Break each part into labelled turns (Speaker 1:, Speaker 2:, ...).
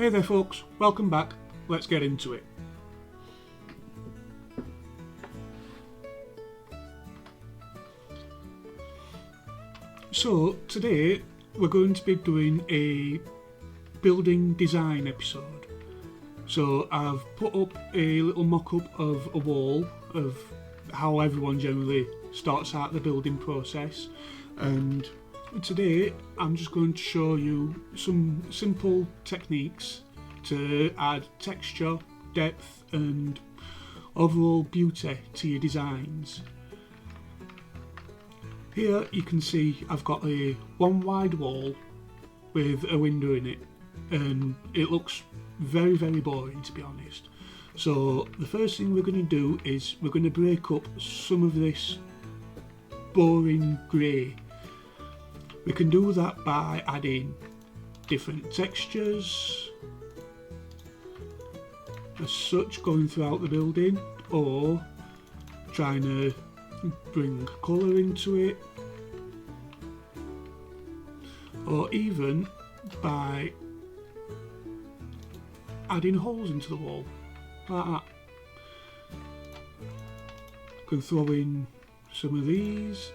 Speaker 1: Hey there folks, welcome back, let's get into it. So today we're going to be doing a building design episode. So I've put up a little mock-up of a wall of how everyone generally starts out the building process, and today I'm just going to show you some simple techniques to add texture, depth and overall beauty to your designs. Here you can see I've got a one wide wall with a window in it, and it looks very boring, to be honest. So the first thing we're going to do is we're going to break up some of this boring grey. We can do that by adding different textures as such going throughout the building, or trying to bring colour into it, or even by adding holes into the wall like that. Can throw in some of these.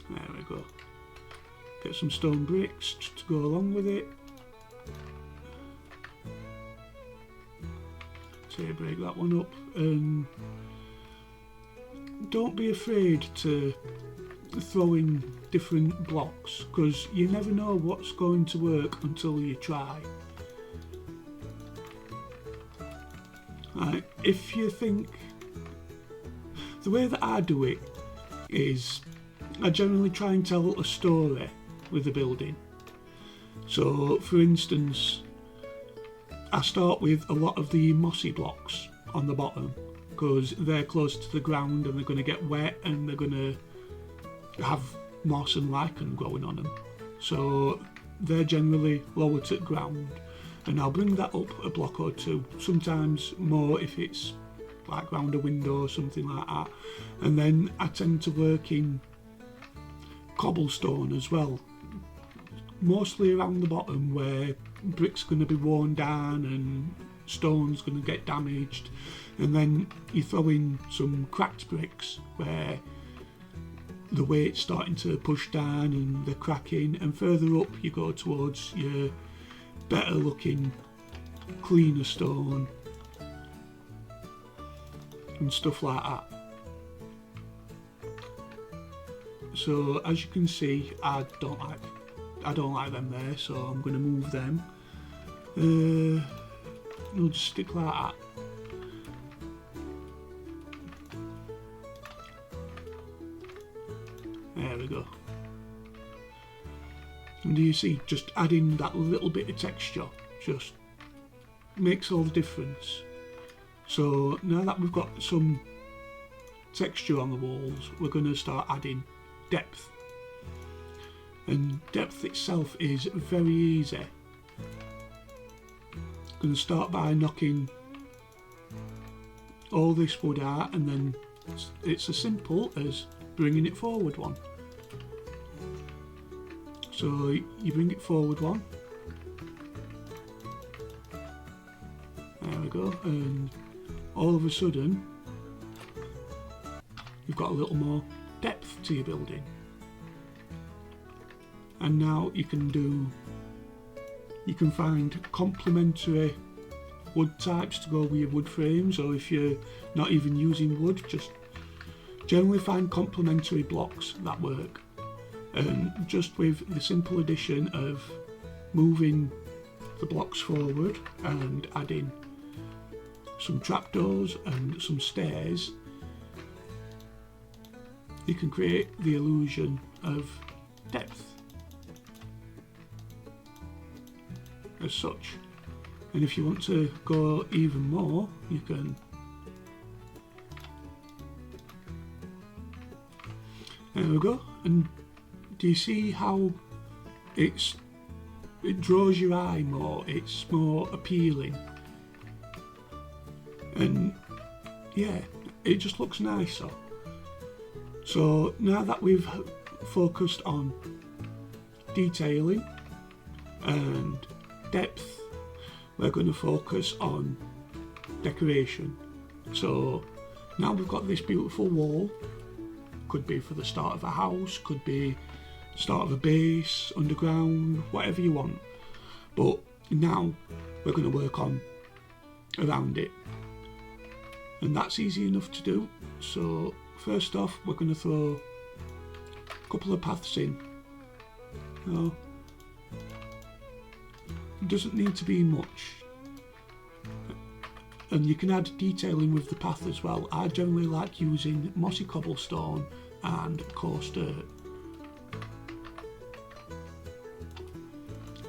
Speaker 1: There we go. Get some stone bricks to go along with it. So break that one up, and don't be afraid to throw in different blocks, because you never know what's going to work until you try. If you think, the way that I do it is I generally try and tell a story with the building. So for instance, I start with a lot of the mossy blocks on the bottom because they're close to the ground and they're going to get wet and they're going to have moss and lichen growing on them. So they're generally lower to the ground, and I'll bring that up a block or two, sometimes more if it's like round a window or something like that. And then I tend to work in cobblestone as well, mostly around the bottom where brick's going to be worn down and stone's going to get damaged, and then you throw in some cracked bricks where the weight's starting to push down and they're cracking, and further up you go towards your better looking cleaner stone and stuff like that. So as you can see, I don't like them there, so I'm going to move them. We'll just stick like that. There we go. And do you see, just adding that little bit of texture just makes all the difference. So now that we've got some texture on the walls, we're going to start adding depth. And depth itself is very easy. I'm going to start by knocking all this wood out, and then it's as simple as bringing it forward one. So you bring it forward one. There we go, and all of a sudden you've got a little more depth to your building. And now you can find complementary wood types to go with your wood frames, or if you're not even using wood, just generally find complementary blocks that work. And just with the simple addition of moving the blocks forward and adding some trapdoors and some stairs, you can create the illusion of depth as such. And if you want to go even more, you can there we go. And do you see how it draws your eye more? It's more appealing, and yeah, it just looks nicer. So now that we've focused on detailing and depth, we're going to focus on decoration. So now we've got this beautiful wall, could be for the start of a house, could be start of a base, underground, whatever you want. But now we're going to work on around it, and that's easy enough to do. So first off, we're going to throw a couple of paths in. It doesn't need to be much, and you can add detailing with the path as well. I generally like using mossy cobblestone and coarse dirt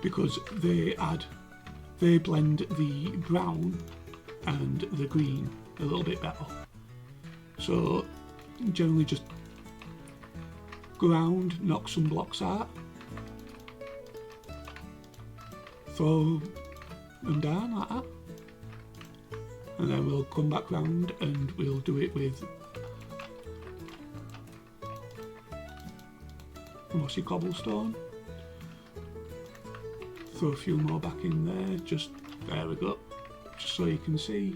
Speaker 1: because they blend the brown and the green a little bit better. So generally just go around, knock some blocks out, throw them down like that, and then we'll come back round and we'll do it with mossy cobblestone. Throw a few more back in there, just there we go, just so you can see.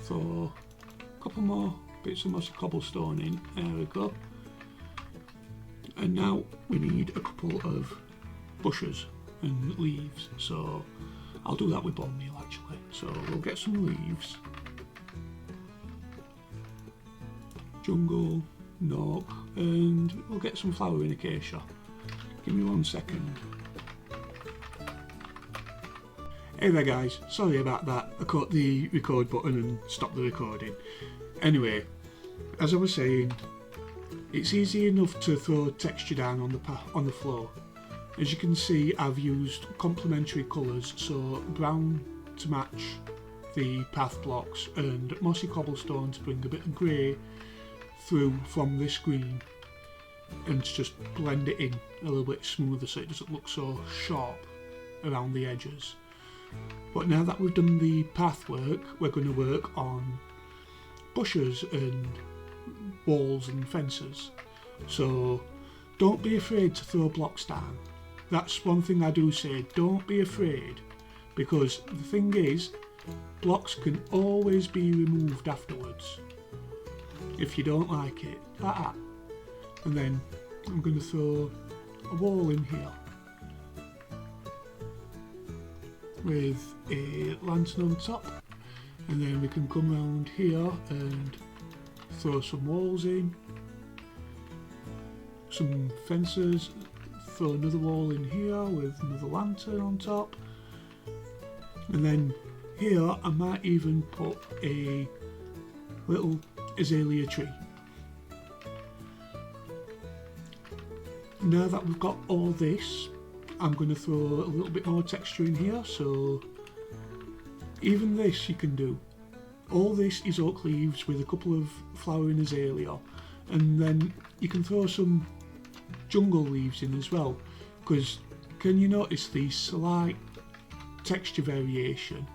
Speaker 1: Throw a couple more bits of mossy cobblestone in, there we go. And now we need a couple of bushes and leaves, so I'll do that with bone meal actually. So we'll get some leaves, jungle, nook, and we'll get some flowering acacia. Give me 1 second. Hey there guys, sorry about that, I caught the record button and stopped the recording. Anyway, as I was saying, it's easy enough to throw texture down on the floor. As you can see, I've used complementary colours, so brown to match the path blocks and mossy cobblestone to bring a bit of grey through from this green and to just blend it in a little bit smoother so it doesn't look so sharp around the edges. But now that we've done the path work, we're going to work on bushes and walls and fences. So don't be afraid to throw blocks down. That's one thing I do say, don't be afraid, because the thing is, blocks can always be removed afterwards if you don't like it, like that. And then I'm going to throw a wall in here with a lantern on top, and then we can come around here and throw some walls in, some fences, throw another wall in here with another lantern on top, and then here I might even put a little azalea tree. Now that we've got all this, I'm going to throw a little bit more texture in here, so even this you can do. All this is oak leaves with a couple of flowering azalea, and then you can throw some jungle leaves in as well, because can you notice the slight texture variation?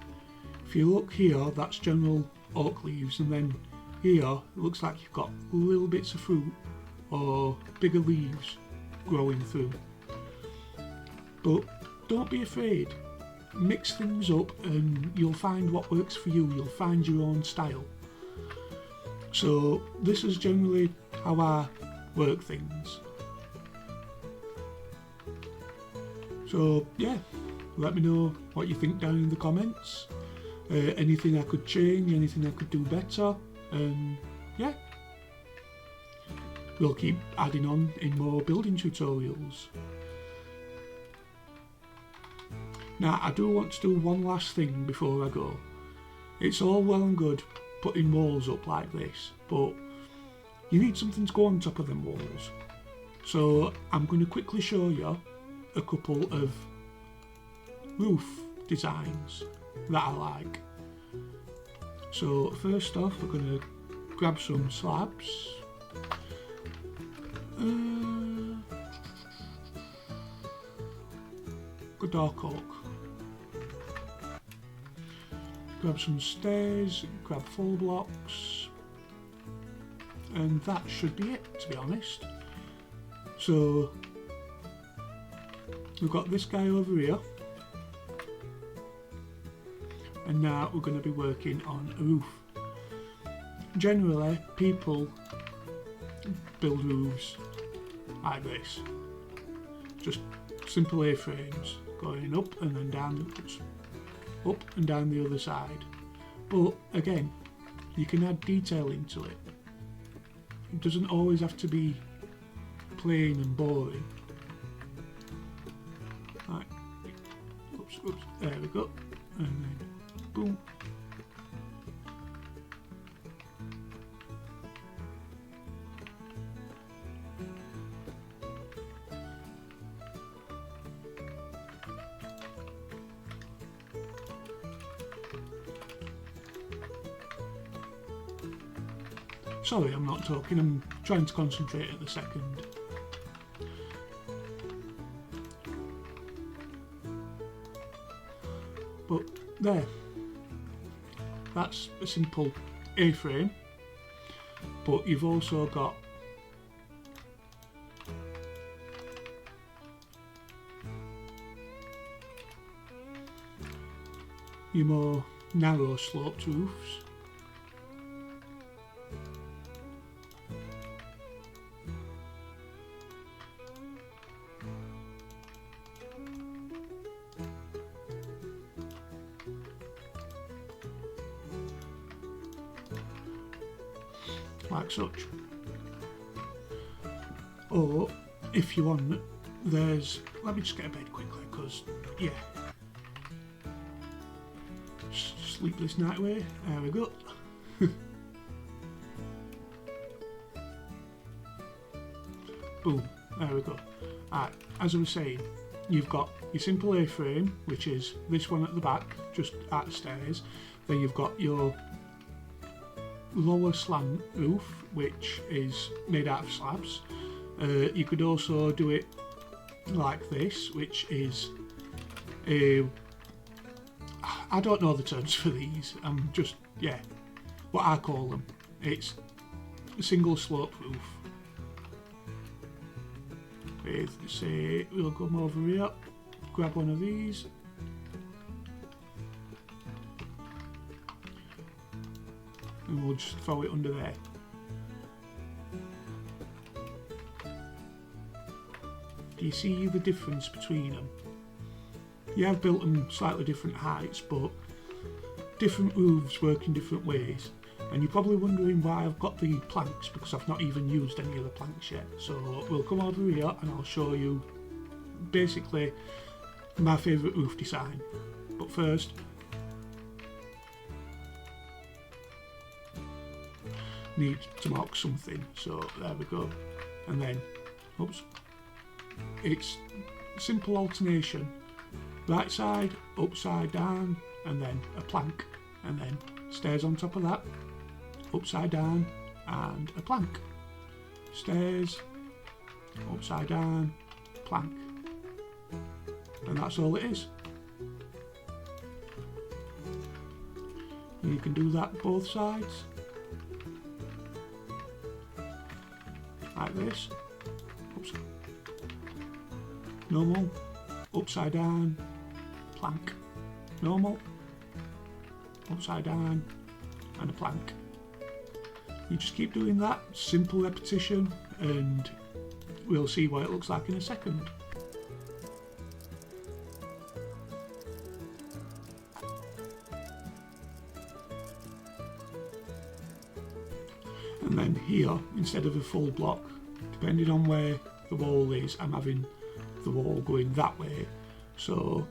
Speaker 1: If you look here, that's general oak leaves, and then here it looks like you've got little bits of fruit or bigger leaves growing through. But don't be afraid, mix things up and you'll find what works for you, you'll find your own style. So this is generally how I work things. So yeah, let me know what you think down in the comments, anything I could change, anything I could do better, and yeah, we'll keep adding on in more building tutorials. Now I do want to do one last thing before I go. It's all well and good putting walls up like this, but you need something to go on top of them walls. So I'm going to quickly show you a couple of roof designs that I like. So first off, we're going to grab some slabs. Good dark oak. Grab some stairs, grab 4 blocks, and that should be it, to be honest. So we've got this guy over here, and now we're going to be working on a roof. Generally, people build roofs like this, just simple A-frames going up and then down, up and down the other side. But again, you can add detail into it. It doesn't always have to be plain and boring. Right. Oops, there we go. And then boom. Sorry, I'm not talking, I'm trying to concentrate at the second. But there, that's a simple A-frame, but you've also got your more narrow sloped roofs. Like such. Or if you want, there's, let me just get a bed quickly because yeah, sleepless night away, there we go. Boom, there we go. Alright, as I was saying, you've got your simple A-frame, which is this one at the back, just at the stairs. Then you've got your lower slant roof, which is made out of slabs. You could also do it like this, which is a, I don't know the terms for these, I'm just, yeah, what I call them. It's a single slope roof with, say, we'll come over here, grab one of these, and we'll just throw it under there. Do you see the difference between them? Yeah, I've built them slightly different heights, but different roofs work in different ways. And you're probably wondering why I've got the planks, because I've not even used any of the planks yet. So we'll come over here and I'll show you basically my favourite roof design. But first, need to mark something, so there we go. And then, oops, it's simple alternation, right side, upside down, and then a plank, and then stairs on top of that, upside down, and a plank, stairs, upside down, plank, and that's all it is. And you can do that both sides, like this. Oops. Normal, upside down, plank, normal, upside down, and a plank. You just keep doing that, simple repetition, and we'll see what it looks like in a second. And then here, instead of a full block, depending on where the wall is, I'm having the wall going that way. So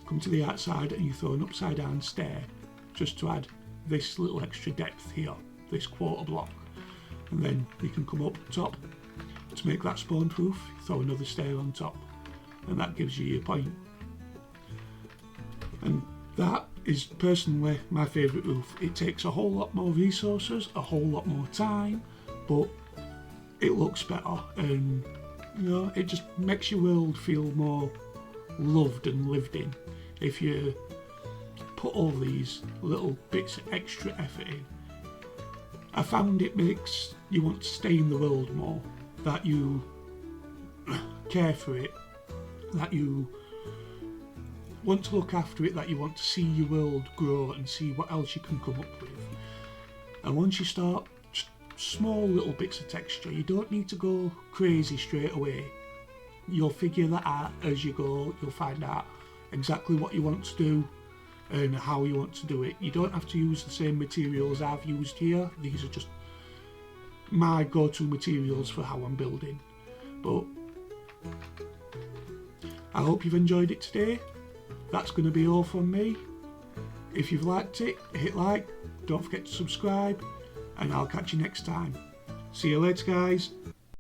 Speaker 1: come to the outside and you throw an upside down stair just to add this little extra depth here, this quarter block. And then you can come up top to make that spawn proof, throw another stair on top, and that gives you your point. And that is personally my favourite roof. It takes a whole lot more resources, a whole lot more time, but it looks better, and you know, it just makes your world feel more loved and lived in if you put all these little bits of extra effort in. I found it makes you want to stay in the world more, that you care for it that you want to look after it, that you want to see your world grow and see what else you can come up with. And once you start small little bits of texture, you don't need to go crazy straight away. You'll figure that out as you go. You'll find out exactly what you want to do and how you want to do it. You don't have to use the same materials I've used here. These are just my go-to materials for how I'm building. But I hope you've enjoyed it today. That's going to be all from me. If you've liked it, hit like, don't forget to subscribe, and I'll catch you next time. See you later, guys.